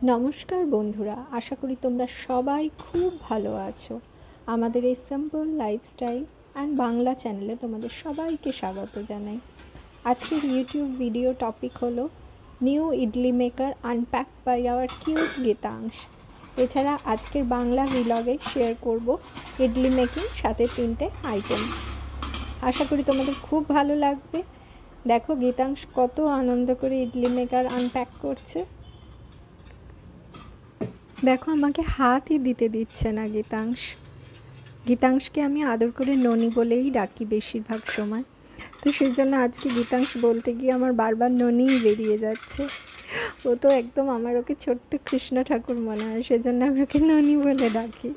নমস্কার বন্ধুরা, আশা করি তোমরা সবাই খুব ভালো আছো। আমাদের এই সিম্পল লাইফস্টাইল অ্যান্ড বাংলা চ্যানেলে তোমাদের সবাইকে স্বাগত জানাই। আজকের ইউটিউব ভিডিও টপিক হলো new idli maker unpacked by our cute Geetansh. এছাড়া আজকের বাংলা ভিলগে শেয়ার করব ইডলি মেকিং, সাথে 3টে আইটেম। আশা করি তোমাদের খুব ভালো লাগবে। দেখো গীতাংশ কত আনন্দ করে ইডলি মেকার আনপ্যাক করছে। দেখো আমাকে হাতই দিতে দিচ্ছে না গীতাংশকে আমি আদর করে ননি বলেই ডাকি বেশিরভাগ সময়। তো সেই জন্য আজকে গীতাংশ বলতে গিয়ে আমার বারবার ননিই বেরিয়ে যাচ্ছে। ও তো একদম আমার ওকে ছোট্ট কৃষ্ণ ঠাকুর মনে হয়, সেজন্য আমি ওকে ননি বলে ডাকি।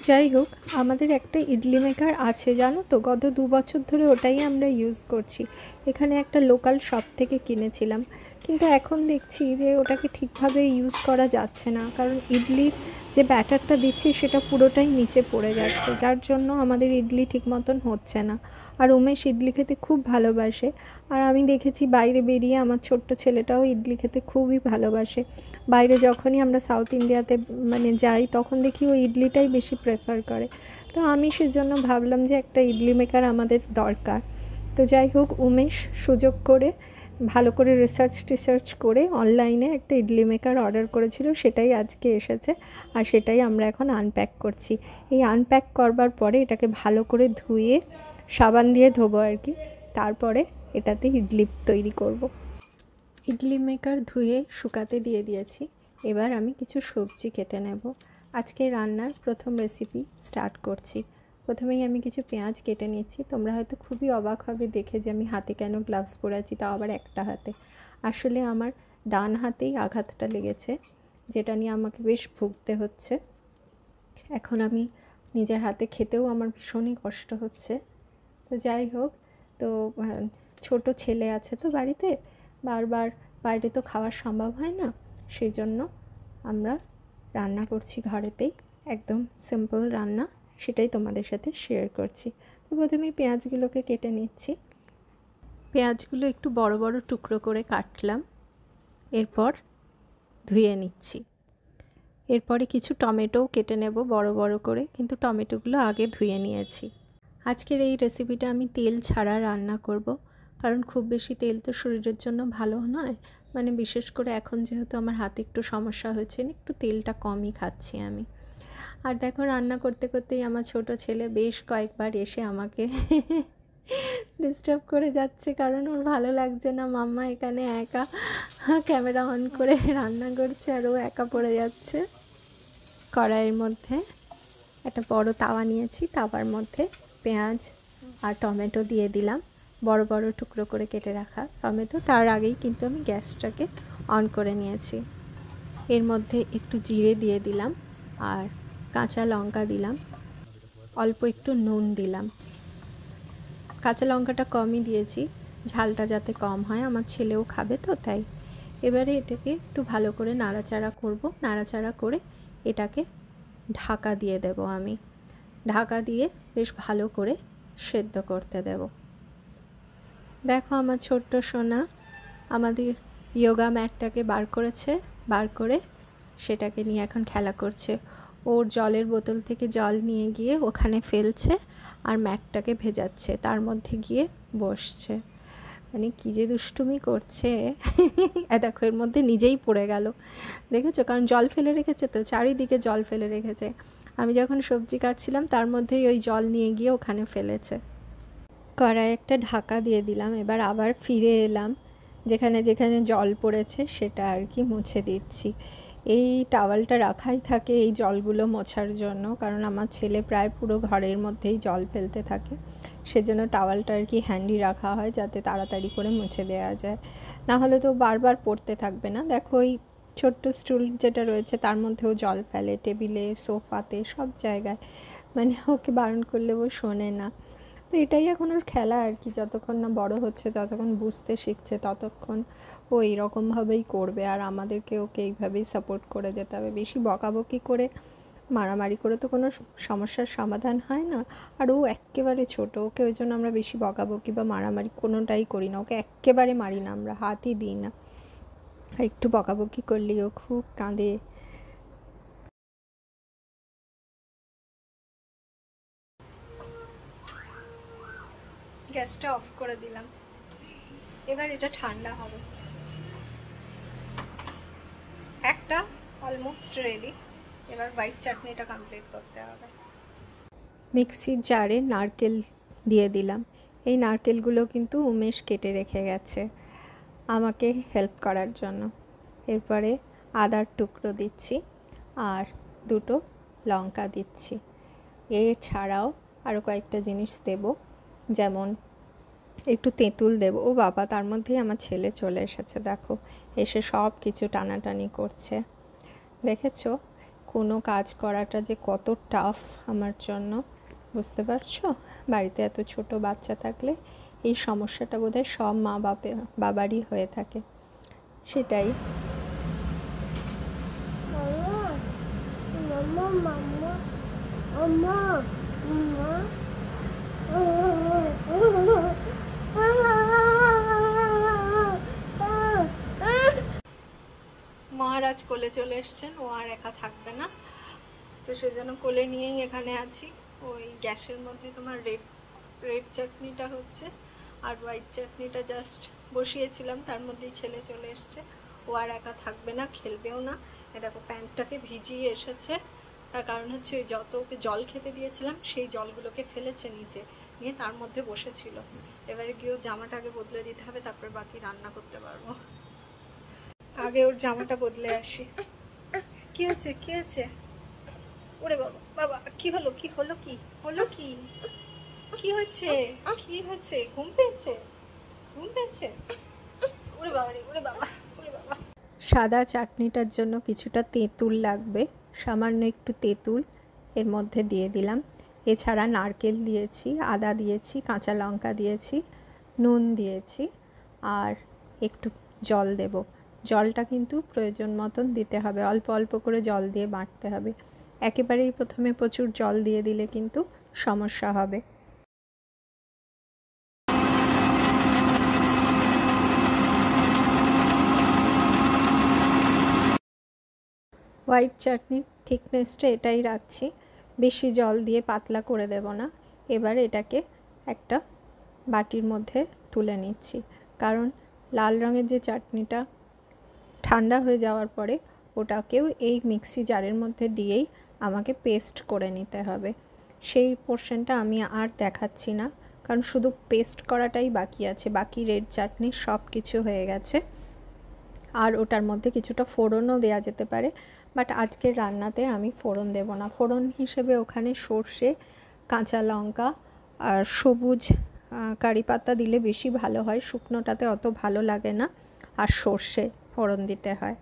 যাই হোক, আমাদের একটা ইডলি মেকার আছে জানো তো, গত 2 বছর ধরে ওটাই আমরা ইউজ করছি। এখানে একটা লোকাল শপ থেকে কিনেছিলাম, কিন্তু এখন দেখছি যে ওটাকে ঠিকভাবে ইউজ করা যাচ্ছে না, কারণ ইডলির যে ব্যাটারটা দিচ্ছি সেটা পুরোটাই নিচে পড়ে যাচ্ছে, যার জন্য আমাদের ইডলি ঠিক মতন হচ্ছে না। আর উমেশ ইডলি খেতে খুব ভালোবাসে, আর আমি দেখেছি বাইরে বেরিয়ে আমার ছোট্ট ছেলেটাও ইডলি খেতে খুবই ভালোবাসে। বাইরে যখনই আমরা সাউথ ইন্ডিয়াতে যাই তখন দেখি ও ইডলিটাই বেশি প্রেফার করে। তো আমি সেজন্য ভাবলাম যে একটা ইডলি মেকার আমাদের দরকার। তো যাই হোক, উমেশ সুযোগ করে ভালো করে রিসার্চ করে অনলাইনে একটা ইডলি মেকার অর্ডার করেছিল, সেটাই আজকে এসেছে আর সেটাই আমরা এখন আনপ্যাক করছি। এই আনপ্যাক করবার পরে এটাকে ভালো করে ধুয়ে সাবান দিয়ে ধোবো আর কি, তারপরে এটাতে ইডলি তৈরি করব। ইডলি মেকার ধুয়ে শুকাতে দিয়ে দিয়েছি। এবার আমি কিছু সবজি কেটে নেব। আজকে রান্নার প্রথম রেসিপি স্টার্ট করছি। প্রথমেই আমি কিছু পেঁয়াজ কেটে নিচ্ছি। তোমরা হয়তো খুবই অবাক হবে দেখে যে আমি হাতে কেন গ্লাভস পরে আছি, তাও আবার একটা হাতে। আসলে আমার ডান হাতেই আঘাতটা লেগেছে, যেটা নিয়ে আমাকে বেশ ভুগতে হচ্ছে। এখন আমি নিজের হাতে খেতেও আমার ভীষণই কষ্ট হচ্ছে। তো যাই হোক, তো ছোট ছেলে আছে তো বাড়িতে, বারবার বাইরে তো খাওয়া সম্ভব হয় না, সেই জন্য আমরা রান্না করছি ঘরেতেই, একদম সিম্পল রান্না, সেটাই তোমাদের সাথে শেয়ার করছি। তো প্রথমেই পেঁয়াজগুলোকে কেটে নিচ্ছি। পেঁয়াজগুলো একটু বড় বড় টুকরো করে কাটলাম, এরপর ধুয়ে নিচ্ছি। এরপরে কিছু টমেটোও কেটে নেব বড় বড় করে, কিন্তু টমেটোগুলো আগে ধুয়ে নিয়েছি। আজকের এই রেসিপিটা আমি তেল ছাড়া রান্না করব, কারণ খুব বেশি তেল তো শরীরের জন্য ভালো নয়। বিশেষ করে এখন যেহেতু আমার হাতে একটু সমস্যা হয়েছে, একটু তেলটা কমই খাচ্ছি আমি। আর দেখো, রান্না করতে করতেই আমার ছোট ছেলে বেশ কয়েকবার এসে আমাকে ডিস্টার্ব করে যাচ্ছে, কারণ ওর ভালো লাগছে না মাম্মা এখানে একা ক্যামেরা অন করে রান্না করছে আর ও একা পড়ে যাচ্ছে। কড়াইয়ের মধ্যে একটা বড় তাওয়া নিয়েছি, তাওয়ার মধ্যে পেঁয়াজ আর টমেটো দিয়ে দিলাম, বড় বড় টুকরো করে কেটে রাখা টমেটো। তার আগেই কিন্তু আমি গ্যাসটাকে অন করে নিয়েছি। এর মধ্যে একটু জিরে দিয়ে দিলাম আর কাঁচা লঙ্কা দিলাম, অল্প একটু নুন দিলাম। কাঁচা লঙ্কাটা কমই দিয়েছি, ঝালটা যাতে কম হয়, আমার ছেলেও খাবে তো তাই। এবারে এটাকে একটু ভালো করে নাড়াচাড়া করব। নাড়াচাড়া করে এটাকে ঢাকা দিয়ে দেব আমি। ঢাকা দিয়ে বেশ ভালো করে সেদ্ধ করতে দেব। দেখো আমার ছোট্ট সোনা আমাদের যোগা ম্যাটটাকে বার করেছে, বার করে সেটাকে নিয়ে এখন খেলা করছে। ওর জলের বোতল থেকে জল নিয়ে গিয়ে ওখানে ফেলছে আর ম্যাটটাকে ভেজাচ্ছে, তার মধ্যে গিয়ে বসছে। কী যে দুষ্টুমি করছে দেখো, এর মধ্যে নিজেই পড়ে গেল, দেখেছো? কারণ জল ফেলে রেখেছে তো, চারিদিকে জল ফেলে রেখেছে। আমি যখন সবজি কাটছিলাম তার মধ্যেই ওই জল নিয়ে গিয়ে ওখানে ফেলেছে। কড়াই একটা ঢাকা দিয়ে দিলাম। এবার আবার ফিরে এলাম, যেখানে যেখানে জল পড়েছে সেটা আর কি মুছে দিচ্ছি। এই টাওয়ালটা রাখাই থাকে এই জলগুলো মোছার জন্য, কারণ আমার ছেলে প্রায় পুরো ঘরের মধ্যেই জল ফেলতে থাকে, সেজন্য টাওয়ালটা আর কি হ্যান্ডি রাখা হয়, যাতে তাড়াতাড়ি করে মুছে দেওয়া যায়। না হলে তো বারবার পড়তে থাকবে না। দেখো ওই ছোট্ট স্টুল যেটা রয়েছে তার মধ্যেও জল ফেলে, টেবিলে, সোফাতে, সব জায়গায়। ওকে বারণ করলে ও শোনে না। তো এটাই এখন ওর খেলা আর কি, যতক্ষণ না বড় হচ্ছে, ততক্ষণ বুঝতে শিখছে, ততক্ষণ ও এইরকমভাবেই করবে, আর আমাদেরকে ওকে এইভাবেই সাপোর্ট করে যেতে হবে। বেশি বকাবকি করে, মারামারি করে তো কোনো সমস্যার সমাধান হয় না। আর ও এক্কেবারে ছোট, ওকে ওই জন্য আমরা বেশি বকাবকি বা মারামারি কোনোটাই করি না। ওকে এক্কেবারে মারি না, আমরা হাতই দিই না। আর একটু বকাবকি করলেও খুব কাঁদে। গ্যাসটা অফ করে দিলাম, এবার এটা ঠান্ডা হবে। একটা অলমোস্ট রেডি, এবার হোয়াইট চাটনিটা কমপ্লিট করতে হবে। মিক্সির জারে নারকেল দিয়ে দিলাম। এই নারকেলগুলো কিন্তু উমেশ কেটে রেখে গেছে আমাকে হেল্প করার জন্য। এরপরে আদার টুকরো দিচ্ছি আর দুটো লঙ্কা দিচ্ছি। এছাড়াও আরও কয়েকটা জিনিস দেব, যেমন একটু তেঁতুল দেব। ও বাবা, তার মধ্যেই আমার ছেলে চলে এসেছে, দেখো এসে সব কিছু টানাটানি করছে। দেখেছো কোনো কাজ করাটা যে কত টাফ আমার জন্য, বুঝতে পারছো? বাড়িতে এত ছোট বাচ্চা থাকলে এই সমস্যাটা বোধহয় সব মা বাবারই হয়ে থাকে। সেটাই। মহারাজ কোলে চলে এসছেন, ও আর একা থাকবে না, তো সেজন্য কোলে নিয়েই এখানে আছি। ওই গ্যাসের মধ্যে তোমার রেড চাটনিটা হচ্ছে আর হোয়াইট চাটনিটা জাস্ট বসিয়েছিলাম, তার মধ্যেই ছেলে চলে এসছে। ও আর একা থাকবে না, খেলবেও না। এ দেখো প্যান্টটাকে ভিজিয়ে এসেছে, তার কারণ হচ্ছে ওই যত ওকে জল খেতে দিয়েছিলাম সেই জলগুলোকে ফেলেছে নিচে, নিয়ে তার মধ্যে বসেছিল। এবারে গিয়েও জামাটা আগে বদলে দিতে হবে, তারপর বাকি রান্না করতে পারবো। আগে ওর জামাটা বদলে আসি। কি হচ্ছে, কি হচ্ছে? ওরে বাবা, বাবা কি হলো, কি হলো, কি হলো, কি কি হচ্ছে, কি হচ্ছে? ঘুম পেয়েছে, ঘুম পেয়েছে? ওরে বাবা রে, ওরে বাবা, ওরে বাবা। সাদা চাটনিটার জন্য কিছুটা তেঁতুল লাগবে, সামান্য একটু তেঁতুল এর মধ্যে দিয়ে দিলাম। এছাড়া নারকেল দিয়েছি, আদা দিয়েছি, কাঁচা লঙ্কা দিয়েছি, নুন দিয়েছি আর একটু জল দেব। জলটা কিন্তু প্রয়োজন মতন দিতে হবে, অল্প অল্প করে জল দিয়ে বাটতে হবে। একেবারেই প্রথমে প্রচুর জল দিয়ে দিলে কিন্তু সমস্যা হবে। হোয়াইট চাটনির থিকনেসটা এটাই রাখছি, বেশি জল দিয়ে পাতলা করে দেব না। এবার এটাকে একটা বাটির মধ্যে তুলে নিচ্ছি, কারণ লাল রঙের যে চাটনিটা ঠান্ডা হয়ে যাওয়ার পরে ওটাকেও এই মিক্সি জারের মধ্যে দিয়েই আমাকে পেস্ট করে নিতে হবে। সেই পোর্শনটা আমি আর দেখাচ্ছি না, কারণ শুধু পেস্ট করাটাই বাকি আছে, বাকি রেড চাটনি সব কিছু হয়ে গেছে। আর ওটার মধ্যে কিছুটা ফোড়নও দেওয়া যেতে পারে, বাট আজকের রান্নাতে আমি ফোড়ন দেব না। ফোড়ন হিসেবে ওখানে সর্ষে, কাঁচা লঙ্কা আর সবুজ কারি পাতা দিলে বেশি ভালো হয়, শুকনোটাতে অত ভালো লাগে না, আর সর্ষে ফোড়ন দিতে হয়।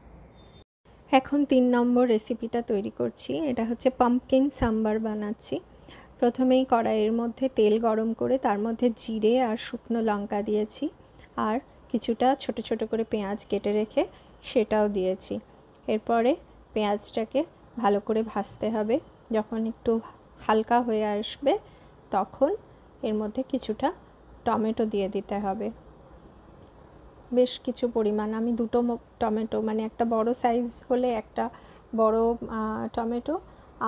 এখন 3 নম্বর রেসিপিটা তৈরি করছি। এটা হচ্ছে পাম্পকিন সাম্বার বানাচ্ছি। প্রথমেই কড়াইয়ের মধ্যে তেল গরম করে তার মধ্যে জিরে আর শুকনো লঙ্কা দিয়েছি, আর কিছুটা ছোট ছোট করে পেঁয়াজ কেটে রেখে সেটাও দিয়েছি। এরপরে পেঁয়াজটাকে ভালো করে ভাজতে হবে, যখন একটু হালকা হয়ে আসবে তখন এর মধ্যে কিছুটা টমেটো দিয়ে দিতে হবে, বেশ কিছু পরিমাণ। আমি দুটো টমেটো, মানে একটা বড় সাইজ হলে একটা বড় টমেটো,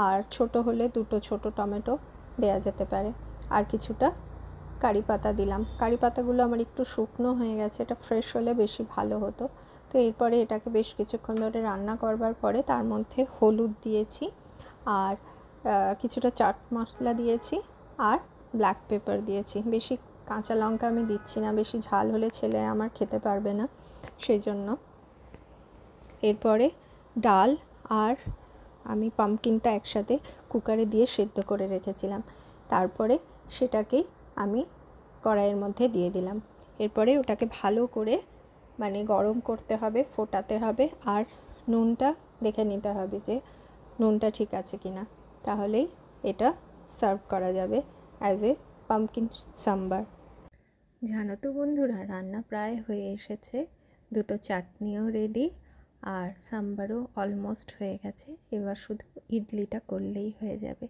আর ছোট হলে দুটো ছোট টমেটো দেয়া যেতে পারে। আর কিছুটা কারি পাতা দিলাম। কারি পাতাগুলো আমার একটু শুকনো হয়ে গেছে, এটা ফ্রেশ হলে বেশি ভালো হতো। তো এরপরে এটাকে বেশ কিছুক্ষণ ধরে রান্না করবার পরে তার মধ্যে হলুদ দিয়েছি আর কিছুটা চাট মশলা দিয়েছি আর ব্ল্যাক পেপার দিয়েছি। বেশি কাঁচা লঙ্কা আমি দিচ্ছি না, বেশি ঝাল হলে ছেলে আমার খেতে পারবে না, সেই জন্য। এরপরে ডাল আর আমি পাম্পকিনটা একসাথে কুকারে দিয়ে সেদ্ধ করে রেখেছিলাম, তারপরে সেটাকেই আমি কড়াইয়ের মধ্যে দিয়ে দিলাম। এরপরে ওটাকে ভালো করে মানে গরম করতে হবে, ফোটাতে হবে, আর নুনটা দেখে নিতে হবে যে নুনটা ঠিক আছে কি না, তাহলেই এটা সার্ভ করা যাবে অ্যাজ এ পাম্পকিন সাম্বার। জানো তো বন্ধুরা, রান্না প্রায় হয়ে এসেছে, দুটো চাটনিও রেডি আর সাম্বারও অলমোস্ট হয়ে গেছে। এবার শুধু ইডলিটা করলেই হয়ে যাবে।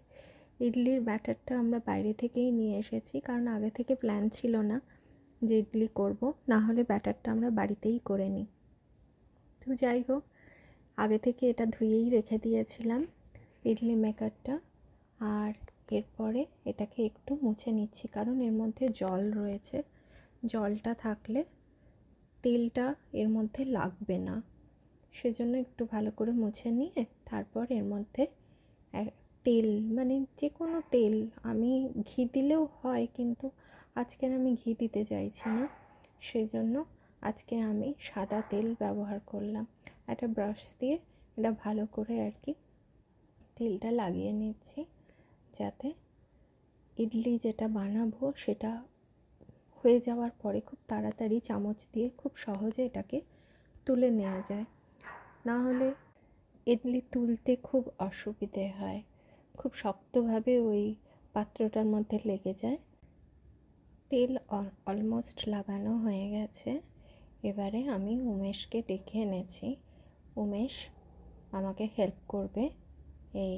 ইডলির ব্যাটারটা আমরা বাইরে থেকেই নিয়ে এসেছি, কারণ আগে থেকে প্ল্যান ছিল না যে ইডলি করব, না হলে ব্যাটারটা আমরা বাড়িতেই করে নিই। তো তো যাই হোক, আগে থেকে এটা ধুয়েই রেখে দিয়েছিলাম ইডলি মেকারটা। আর এরপরে এটাকে একটু মুছে নিচ্ছি, কারণ এর মধ্যে জল রয়েছে। জলটা থাকলে তেলটা এর মধ্যে লাগবে না, সেজন্য একটু ভালো করে মুছে নিয়ে তারপর এর মধ্যে তেল, মানে যে কোনো তেল, আমি ঘি দিলেও হয়, কিন্তু আজকের আমি ঘি দিতে চাইছি না, সেজন্য আজকে আমি সাদা তেল ব্যবহার করলাম। একটা ব্রাশ দিয়ে এটা ভালো করে আর কি তেলটা লাগিয়ে নিচ্ছি, যাতে ইডলি যেটা বানাবো সেটা হয়ে যাওয়ার পরে খুব তাড়াতাড়ি চামচ দিয়ে খুব সহজে এটাকে তুলে নেওয়া যায়। না হলে ইডলি তুলতে খুব অসুবিধে হয়, খুব শক্তভাবে ওই পাত্রটার মধ্যে লেগে যায়। তেল অলমোস্ট লাগানো হয়ে গেছে। এবারে আমি উমেশকে ডেকে এনেছি। উমেশ আমাকে হেল্প করবে এই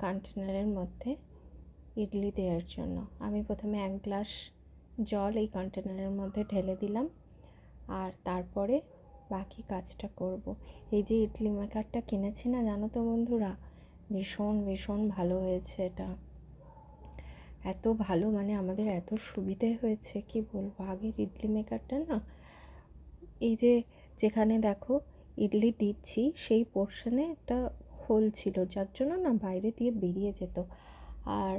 কন্টেনারের মধ্যে ইডলি দেওয়ার জন্য। আমি প্রথমে 1 গ্লাস জল এই কন্টেনারের মধ্যে ঢেলে দিলাম, আর তারপরে বাকি কাজটা করব। এই যে ইডলি মেকারটা কিনেছি না, জানো তো বন্ধুরা, ভীষণ ভীষণ ভালো হয়েছে এটা। এত ভালো, মানে আমাদের এত সুবিধে হয়েছে কি বলবো। আগের ইডলি মেকারটা না, এই যে যেখানে দেখো ইডলি দিচ্ছি সেই পোর্শনে একটা হোল ছিল, যার জন্য না বাইরে দিয়ে বেরিয়ে যেত। আর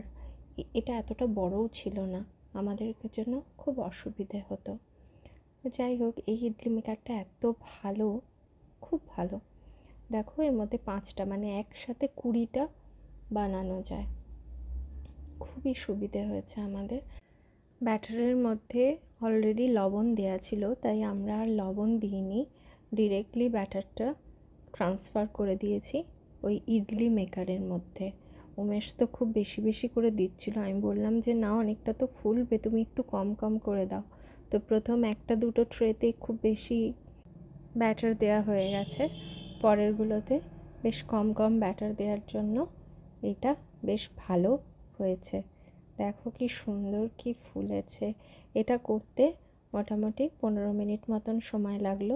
এটা এতটা বড়ও ছিল না, আমাদের জন্য খুব অসুবিধে হতো। যাই হোক, এই ইডলি মেকারটা এত ভালো, খুব ভালো। দেখো এর মধ্যে 5টা, মানে একসাথে 20টা বানানো যায়। খুবই সুবিধে হয়েছে আমাদের। ব্যাটারের মধ্যে অলরেডি লবণ দেওয়া ছিল, তাই আমরা আর লবণ দিইনি, ডিরেক্টলি ব্যাটারটা ট্রান্সফার করে দিয়েছি ওই ইডলি মেকারের মধ্যে। উমেশ তো খুব বেশি বেশি করে দিচ্ছিল, আমি বললাম যে না, অনেকটা তো ফুলবে, তুমি একটু কম কম করে দাও। তো প্রথম 1-2 ট্রেতে খুব বেশি ব্যাটার দেওয়া হয়ে গেছে, পরেরগুলোতে বেশ কম কম ব্যাটার দেওয়ার জন্য এটা বেশ ভালো হয়েছে। দেখো কি সুন্দর কি ফুলেছে। এটা করতে মোটামুটি 15 মিনিট মতন সময় লাগলো।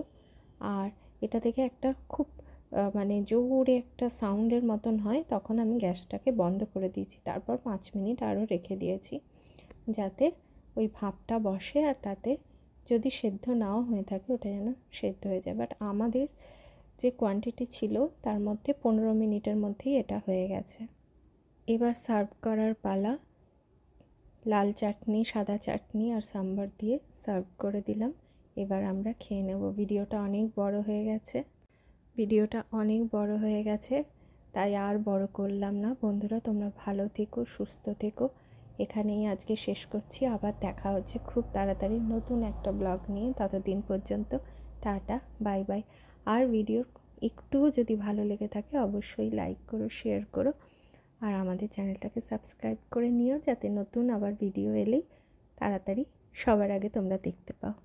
আর এটা থেকে একটা খুব মানে জোরে একটা সাউন্ডের মতন হয়, তখন আমি গ্যাসটাকে বন্ধ করে দিয়েছি। তারপর 5 মিনিট আরও রেখে দিয়েছি, যাতে ওই ভাপটা বসে, আর তাতে যদি সেদ্ধ নাও হয়ে থাকে ওটা যেন সেদ্ধ হয়ে যায়। বাট আমাদের যে কোয়ান্টিটি ছিল তার মধ্যে 15 মিনিটের মধ্যেই এটা হয়ে গেছে। এবার সার্ভ করার পালা। লাল চাটনি, সাদা চাটনি আর সাম্বার দিয়ে সার্ভ করে দিলাম। এবার আমরা খেয়ে নেব। ভিডিওটা অনেক বড় হয়ে গেছে, তাই আর বড় করলাম না। বন্ধুরা, তোমরা ভালো থেকো, সুস্থ থেকো। এখানেই আজকে শেষ করছি। আবার দেখা হচ্ছে খুব তাড়াতাড়ি নতুন একটা ব্লগ নিয়ে। ততদিন পর্যন্ত টাটা, বাই বাই। আর ভিডিও একটুও যদি ভালো লেগে থাকে অবশ্যই লাইক করো, শেয়ার করো, আর আমাদের চ্যানেলটাকে সাবস্ক্রাইব করে নিও, যাতে নতুন আবার ভিডিও এলেই তাড়াতাড়ি সবার আগে তোমরা দেখতে পাও।